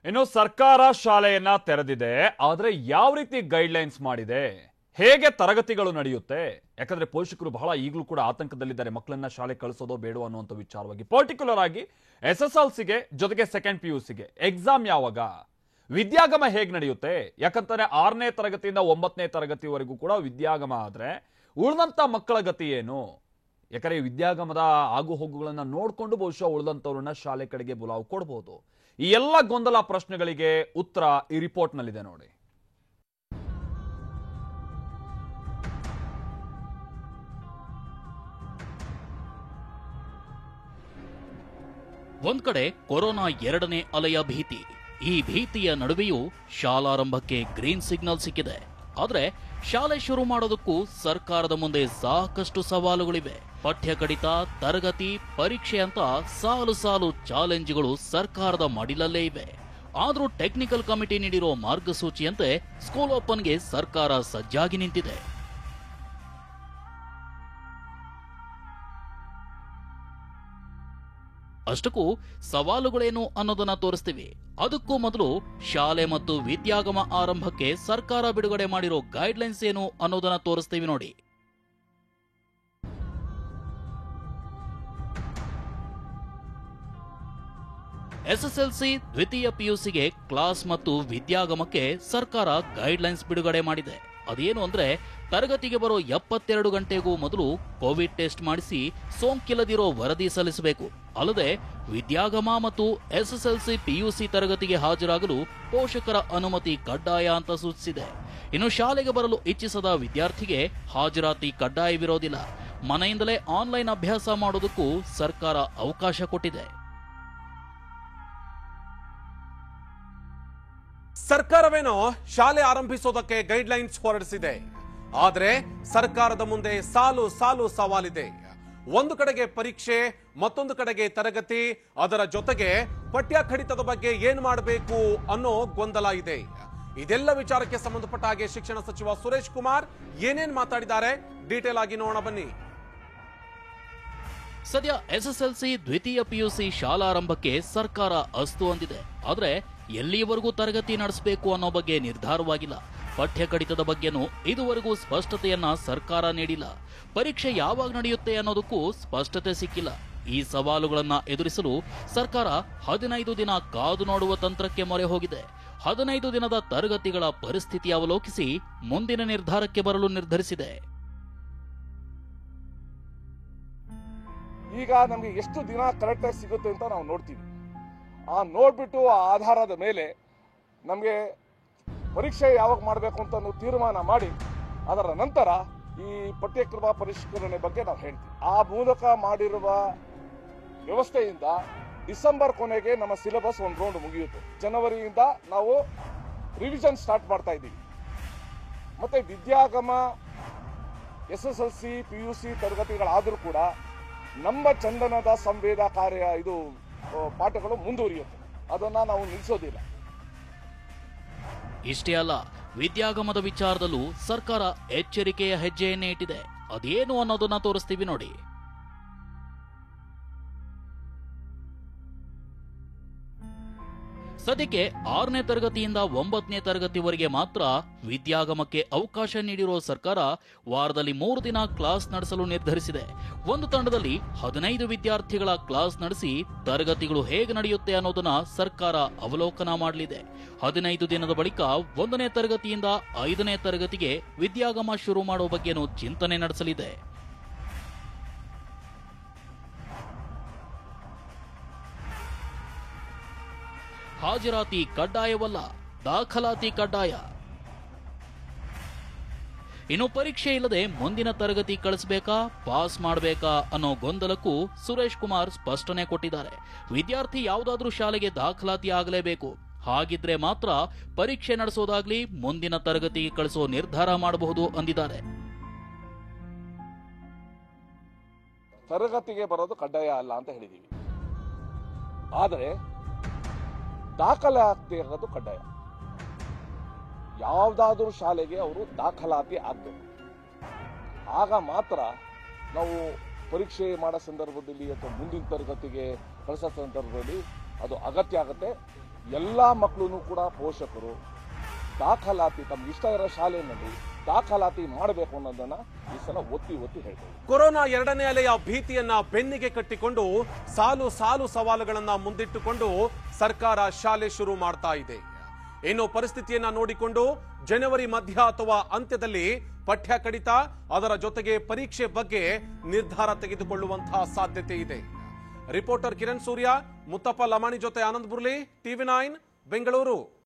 ಇನ್ನು ಸರ್ಕಾರ ಶಾಲೆಯನ್ನ ತೆರೆದಿದೆ, ಆದರೆ ಯಾವ ರೀತಿ ಗೈಡ್ಲೈನ್ಸ್ ಮಾಡಿದೆ, ಹೇಗೆ ತರಗತಿಗಳು ನಡೆಯುತ್ತೆ? ಯಾಕಂದ್ರೆ ಪೋಷಕರು ಬಹಳ ಈಗಲೂ ಕೂಡ ಆತಂಕದಲ್ಲಿದ್ದಾರೆ, ಮಕ್ಕಳನ್ನ ಶಾಲೆ ಕಳಿಸೋದೋ ಬೇಡೋ ಅನ್ನುವಂಥ ವಿಚಾರವಾಗಿ. ಪರ್ಟಿಕ್ಯುಲರ್ ಆಗಿ SSLCಗೆ ಜೊತೆಗೆ ಸೆಕೆಂಡ್ PUCಗೆ ಎಕ್ಸಾಮ್ ಯಾವಾಗ, ವಿದ್ಯಾಗಮ ಹೇಗೆ ನಡೆಯುತ್ತೆ? ಯಾಕಂತಾರೆ 6ನೇ ತರಗತಿಯಿಂದ 9ನೇ ತರಗತಿವರೆಗೂ ಕೂಡ ವಿದ್ಯಾಗಮ ಆದ್ರೆ ಉಳಿದಂತ ಮಕ್ಕಳ ಗತಿ ಏನು? ಯಾಕಂದ್ರೆ ವಿದ್ಯಾಗಮದ ಆಗು ಹೋಗುಗಳನ್ನ ನೋಡ್ಕೊಂಡು ಬಹುಶಃ ಉಳಿದಂತವ್ರನ್ನ ಶಾಲೆ ಕಡೆಗೆ ಬುಲಾವ್ ಕೊಡಬಹುದು. ಈ ಎಲ್ಲ ಗೊಂದಲ ಪ್ರಶ್ನೆಗಳಿಗೆ ಉತ್ತರ ಈ ರಿಪೋರ್ಟ್ ನಲ್ಲಿದೆ ನೋಡಿ. ಒಂದ್ ಕಡೆ ಕೊರೋನಾ 2ನೇ ಅಲೆಯ ಭೀತಿ. ಈ ಭೀತಿಯ ನಡುವೆಯೂ ಶಾಲಾರಂಭಕ್ಕೆ ಗ್ರೀನ್ ಸಿಗ್ನಲ್ ಸಿಕ್ಕಿದೆ. ಆದ್ರೆ ಶಾಲೆ ಶುರು ಮಾಡೋದಕ್ಕೂ ಸರ್ಕಾರದ ಮುಂದೆ ಸಾಕಷ್ಟು ಸವಾಲುಗಳಿವೆ. ಪಠ್ಯ ಕಡಿತ, ತರಗತಿ, ಪರೀಕ್ಷೆ ಅಂತ ಸಾಲು ಸಾಲು ಚಾಲೆಂಜ್ಗಳು ಸರ್ಕಾರದ ಮಡಿಲಲ್ಲೇ ಇವೆ. ಆದ್ರೂ ಟೆಕ್ನಿಕಲ್ ಕಮಿಟಿ ನೀಡಿರೋ ಮಾರ್ಗಸೂಚಿಯಂತೆ ಸ್ಕೂಲ್ ಓಪನ್ಗೆ ಸರ್ಕಾರ ಸಜ್ಜಾಗಿ ನಿಂತಿದೆ. ಅಷ್ಟಕ್ಕೂ ಸವಾಲುಗಳೇನು ಅನ್ನೋದನ್ನ ತೋರಿಸ್ತೀವಿ. ಅದಕ್ಕೂ ಮೊದಲು ಶಾಲೆ ಮತ್ತು ವಿದ್ಯಾಗಮ ಆರಂಭಕ್ಕೆ ಸರ್ಕಾರ ಬಿಡುಗಡೆ ಮಾಡಿರೋ ಗೈಡ್ಲೈನ್ಸ್ ಏನು ಅನ್ನೋದನ್ನ ತೋರಿಸ್ತೀವಿ ನೋಡಿ. SSLC ದ್ವಿತೀಯ PUCಗೆ ಕ್ಲಾಸ್ ಮತ್ತು ವಿದ್ಯಾಗಮಕ್ಕೆ ಸರ್ಕಾರ ಗೈಡ್ಲೈನ್ಸ್ ಬಿಡುಗಡೆ ಮಾಡಿದೆ. ಅದೇನು ಅಂದ್ರೆ, ತರಗತಿಗೆ ಬರೋ 72 ಗಂಟೆಗೂ ಮೊದಲು ಕೋವಿಡ್ ಟೆಸ್ಟ್ ಮಾಡಿಸಿ ಸೋಂಕಿಲ್ಲದಿರೋ ವರದಿ ಸಲ್ಲಿಸಬೇಕು. ಅಲ್ಲದೆ ವಿದ್ಯಾಗಮ ಮತ್ತು SSLC PUC ತರಗತಿಗೆ ಹಾಜರಾಗಲು ಪೋಷಕರ ಅನುಮತಿ ಕಡ್ಡಾಯ ಅಂತ ಸೂಚಿಸಿದೆ. ಇನ್ನು ಶಾಲೆಗೆ ಬರಲು ಇಚ್ಛಿಸದ ವಿದ್ಯಾರ್ಥಿಗೆ ಹಾಜರಾತಿ ಕಡ್ಡಾಯವಿರೋದಿಲ್ಲ. ಮನೆಯಿಂದಲೇ ಆನ್ಲೈನ್ ಅಭ್ಯಾಸ ಮಾಡೋದಕ್ಕೂ ಸರ್ಕಾರ ಅವಕಾಶ ಕೊಟ್ಟಿದೆ. ಸರ್ಕಾರವೇನೋ ಶಾಲೆ ಆರಂಭಿಸೋದಕ್ಕೆ ಗೈಡ್ಲೈನ್ಸ್ ಹೊರಡಿಸಿದೆ. ಆದ್ರೆ ಸರ್ಕಾರದ ಮುಂದೆ ಸಾಲು ಸಾಲು ಸವಾಲಿದೆ. ಒಂದು ಕಡೆಗೆ ಪರೀಕ್ಷೆ, ಮತ್ತೊಂದು ಕಡೆಗೆ ತರಗತಿ, ಅದರ ಜೊತೆಗೆ ಪಠ್ಯ ಕಡಿತದ ಬಗ್ಗೆ ಏನ್ ಮಾಡಬೇಕು ಅನ್ನೋ ಗೊಂದಲ ಇದೆ. ಇದೆಲ್ಲ ವಿಚಾರಕ್ಕೆ ಸಂಬಂಧಪಟ್ಟ ಹಾಗೆ ಶಿಕ್ಷಣ ಸಚಿವ ಸುರೇಶ್ ಕುಮಾರ್ ಏನೇನ್ ಮಾತಾಡಿದ್ದಾರೆ, ಡೀಟೇಲ್ ಆಗಿ ನೋಡೋಣ ಬನ್ನಿ. ಸದ್ಯ SSLC ದ್ವಿತೀಯ PUC ಶಾಲಾರಂಭಕ್ಕೆ ಸರ್ಕಾರ ಅಸ್ತು ಅಂದಿದೆ. ಆದ್ರೆ ಎಲ್ಲಿಯವರೆಗೂ ತರಗತಿ ನಡೆಸಬೇಕು ಅನ್ನೋ ಬಗ್ಗೆ ನಿರ್ಧಾರವಾಗಿಲ್ಲ. ಪಠ್ಯ ಕಡಿತದ ಬಗ್ಗೆನೂ ಇದುವರೆಗೂ ಸ್ಪಷ್ಟತೆಯನ್ನ ಸರ್ಕಾರ ನೀಡಿಲ್ಲ. ಪರೀಕ್ಷೆ ಯಾವಾಗ ನಡೆಯುತ್ತೆ ಅನ್ನೋದಕ್ಕೂ ಸ್ಪಷ್ಟತೆ ಸಿಕ್ಕಿಲ್ಲ. ಈ ಸವಾಲುಗಳನ್ನ ಎದುರಿಸಲು ಸರ್ಕಾರ 15 ದಿನ ಕಾದು ನೋಡುವ ತಂತ್ರಕ್ಕೆ ಮೊರೆ ಹೋಗಿದೆ. 15 ದಿನದ ತರಗತಿಗಳ ಪರಿಸ್ಥಿತಿ ಅವಲೋಕಿಸಿ ಮುಂದಿನ ನಿರ್ಧಾರಕ್ಕೆ ಬರಲು ನಿರ್ಧರಿಸಿದೆ. ಈಗ ನಮಗೆ ಎಷ್ಟು ದಿನ ಕರೆಕ್ಟಾಗಿ ಸಿಗುತ್ತೆ ಅಂತ ನಾವು ನೋಡ್ತೀವಿ. ನೋಡ್ಬಿಟ್ಟು ಆ ಆಧಾರದ ಮೇಲೆ ನಮಗೆ ಪರೀಕ್ಷೆ ಯಾವಾಗ ಮಾಡಬೇಕು ಅಂತ ತೀರ್ಮಾನ ಮಾಡಿ ಅದರ ನಂತರ ಈ ಪಠ್ಯಕ್ರಮ ಪರಿಷ್ಕರಣೆ ಬಗ್ಗೆ ನಾವು ಹೇಳ್ತೀವಿ. ಆ ಮೂಲಕ ಮಾಡಿರುವ ವ್ಯವಸ್ಥೆಯಿಂದ ಡಿಸೆಂಬರ್ ಕೊನೆಗೆ ನಮ್ಮ ಸಿಲೆಬಸ್ ಒಂದು ರೌಂಡ್ ಮುಗಿಯುತ್ತೆ. ಜನವರಿಯಿಂದ ನಾವು ರಿವಿಷನ್ ಸ್ಟಾರ್ಟ್ ಮಾಡ್ತಾ ಇದ್ದೀವಿ. ಮತ್ತೆ ವಿದ್ಯಾಗಮ, SSLC, PUC ತರಗತಿಗಳಾದರೂ ಕೂಡ ನಮ್ಮ ಚಂದನದ ಸಂವೇದ ಕಾರ್ಯ ಪಾಠಗಳು ಮುಂದುವರಿಯುತ್ತೆ. ಅದನ್ನ ನಾವು ನಿಲ್ಲಿಸೋದಿಲ್ಲ. ಇಷ್ಟೇ ಅಲ್ಲ, ವಿದ್ಯಾಗಮದ ವಿಚಾರದಲ್ಲೂ ಸರ್ಕಾರ ಎಚ್ಚರಿಕೆಯ ಹೆಜ್ಜೆಯನ್ನೇ ಇಟ್ಟಿದೆ. ಅದೇನು ಅನ್ನೋದನ್ನ ತೋರಿಸ್ತೀವಿ ನೋಡಿ. ಸದ್ಯಕ್ಕೆ 6ನೇ ತರಗತಿಯಿಂದ 9ನೇ ತರಗತಿವರೆಗೆ ಮಾತ್ರ ವಿದ್ಯಾಗಮಕ್ಕೆ ಅವಕಾಶ ನೀಡಿರೋ ಸರ್ಕಾರ ವಾರದಲ್ಲಿ 3 ದಿನ ಕ್ಲಾಸ್ ನಡೆಸಲು ನಿರ್ಧರಿಸಿದೆ. ಒಂದು ತಂಡದಲ್ಲಿ 15 ವಿದ್ಯಾರ್ಥಿಗಳ ಕ್ಲಾಸ್ ನಡೆಸಿ ತರಗತಿಗಳು ಹೇಗೆ ನಡೆಯುತ್ತೆ ಅನ್ನೋದನ್ನ ಸರ್ಕಾರ ಅವಲೋಕನ ಮಾಡಲಿದೆ. 15 ದಿನದ ಬಳಿಕ 1ನೇ ತರಗತಿಯಿಂದ 5ನೇ ತರಗತಿಗೆ ವಿದ್ಯಾಗಮ ಶುರು ಮಾಡೋ ಬಗ್ಗೆನೂ ಚಿಂತನೆ ನಡೆಸಲಿದೆ. ಹಾಜರಾತಿ ಕಡ್ಡಾಯವಲ್ಲ, ದಾಖಲಾತಿ ಕಡ್ಡಾಯ. ಇನ್ನು ಪರೀಕ್ಷೆ ಇಲ್ಲದೆ ಮುಂದಿನ ತರಗತಿ ಕಳಿಸಬೇಕಾ, ಪಾಸ್ ಮಾಡಬೇಕಾ ಅನ್ನೋ ಗೊಂದಲಕ್ಕೂ ಸುರೇಶ್ ಕುಮಾರ್ ಸ್ಪಷ್ಟನೆ ಕೊಟ್ಟಿದ್ದಾರೆ. ವಿದ್ಯಾರ್ಥಿ ಯಾವುದಾದ್ರೂ ಶಾಲೆಗೆ ದಾಖಲಾತಿ ಆಗಲೇಬೇಕು. ಹಾಗಿದ್ರೆ ಮಾತ್ರ ಪರೀಕ್ಷೆ ನಡೆಸೋದಾಗ್ಲಿ, ಮುಂದಿನ ತರಗತಿಗೆ ಕಳಿಸೋ ನಿರ್ಧಾರ ಮಾಡಬಹುದು ಅಂದಿದ್ದಾರೆ. ತರಗತಿಗೆ ಬರೋದು ಕಡ್ಡಾಯ ಅಲ್ಲ ಅಂತ ಹೇಳಿದೀವಿ. ಆದರೆ ದಾಖಲಾತಿ ಆಗೋದು ಕಡ್ಡಾಯ. ಯಾವುದಾದ್ರೂ ಶಾಲೆಗೆ ಅವರು ದಾಖಲಾತಿ ಆಗಬೇಕು. ಆಗ ಮಾತ್ರ ನಾವು ಪರೀಕ್ಷೆ ಮಾಡೋ ಸಂದರ್ಭದಲ್ಲಿ ಅಥವಾ ಮುಂದಿನ ತರಗತಿಗೆ ಕಳಿಸೋ ಸಂದರ್ಭದಲ್ಲಿ ಅದು ಅಗತ್ಯ ಆಗುತ್ತೆ. ಎಲ್ಲ ಮಕ್ಕಳು ಕೂಡ ಪೋಷಕರು ದಾಖಲಾತಿ ತಮ್ಗೆ ಇಷ್ಟ ಇರೋ ಶಾಲೆಯಲ್ಲಿ ದಾಖಲಾತಿ ಮಾಡಬೇಕು ಅನ್ನೋದನ್ನ ಈ ಸಲ ಒತ್ತಿ ಹೇಳ್ತೇವೆ. ಕೊರೋನಾ ಎರಡನೇ ಅಲೆಯ ಭೀತಿಯನ್ನ ಬೆನ್ನಿಗೆ ಕಟ್ಟಿಕೊಂಡು ಸಾಲು ಸಾಲು ಸವಾಲುಗಳನ್ನ ಮುಂದಿಟ್ಟುಕೊಂಡು ಸರ್ಕಾರ ಶಾಲೆ ಶುರು ಮಾಡ್ತಾ ಇದೆ. ಇನ್ನು ಪರಿಸ್ಥಿತಿಯನ್ನ ನೋಡಿಕೊಂಡು ಜನವರಿ ಮಧ್ಯ ಅಥವಾ ಅಂತ್ಯದಲ್ಲಿ ಪಠ್ಯ ಕಡಿತ, ಅದರ ಜೊತೆಗೆ ಪರೀಕ್ಷೆ ಬಗ್ಗೆ ನಿರ್ಧಾರ ತೆಗೆದುಕೊಳ್ಳುವಂತಹ ಸಾಧ್ಯತೆ ಇದೆ. ರಿಪೋರ್ಟರ್ ಕಿರಣ್ ಸೂರ್ಯ, ಮುತ್ತಪ್ಪ ಲಮಾಣಿ ಜೊತೆ ಆನಂದ್ ಬುರ್ಲಿ, TV9 ಬೆಂಗಳೂರು.